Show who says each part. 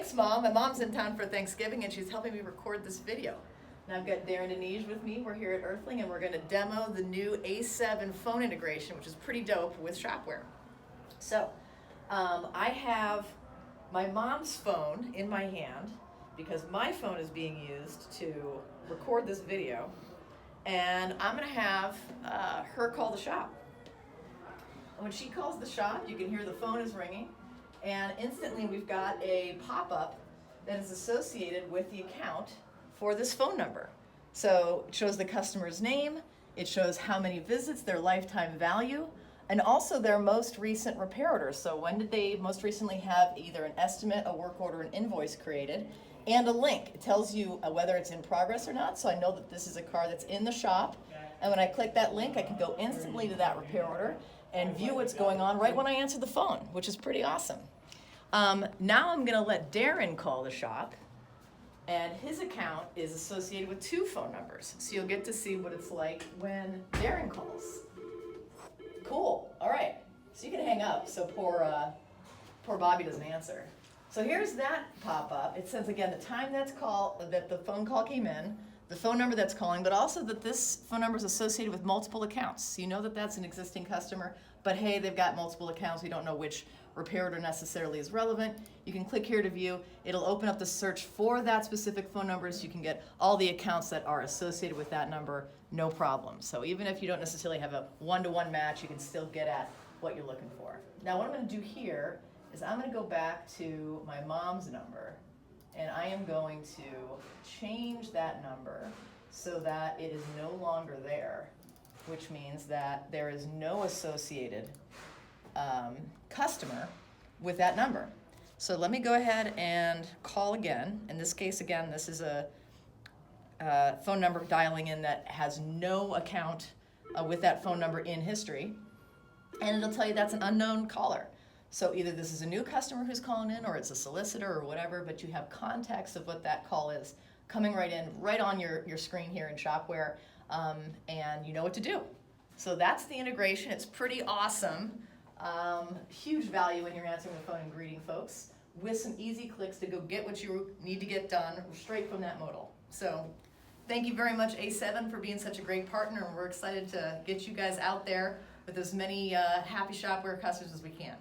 Speaker 1: thanks, Mom. My mom's in town for Thanksgiving, and she's helping me record this video. And I've got Darren and Denise with me. We're here at Earthling, and we're going to demo the new A7 phone integration, which is pretty dope with Shop-Ware. So, I have my mom's phone in my hand because my phone is being used to record this video, and I'm going to have her call the shop. And when she calls the shop, you can hear the phone is ringing, and instantly we've got a pop-up that is associated with the account for this phone number. So it shows the customer's name, it shows how many visits, their lifetime value, and also their most recent repair orders. So when did they most recently have either an estimate, a work order, an invoice created, and a link. It tells you whether it's in progress or not, so I know that this is a car that's in the shop. And when I click that link, I can go instantly to that repair order and view what's going on right when I answer the phone, which is pretty awesome. Now I'm gonna let Darren call the shop, and his account is associated with 2 phone numbers. So you'll get to see what it's like when Darren calls. Cool, all right. So you can hang up so poor Bobby doesn't answer. So here's that pop-up. It says again the time that the phone call came in, the phone number that's calling, but also that this phone number is associated with multiple accounts. So you know that that's an existing customer, but hey, they've got multiple accounts. We don't know which repair order necessarily is relevant. You can click here to view. It'll open up the search for that specific phone number so you can get all the accounts that are associated with that number, no problem. So even if you don't necessarily have a one-to-one match, you can still get at what you're looking for. Now what I'm going to do here is I'm going to go back to my mom's number, and I am going to change that number so that it is no longer there, which means that there is no associated customer with that number. So let me go ahead and call again. In this case, again, this is a phone number dialing in that has no account with that phone number in history, and it'll tell you that's an unknown caller. So either this is a new customer who's calling in, or it's a solicitor or whatever, but you have context of what that call is coming right in, right on your screen here in Shop-Ware, and you know what to do. So that's the integration. It's pretty awesome. Huge value when you're answering the phone and greeting folks with some easy clicks to go get what you need to get done straight from that modal. So thank you very much, A7, for being such a great partner, and we're excited to get you guys out there with as many happy Shop-Ware customers as we can.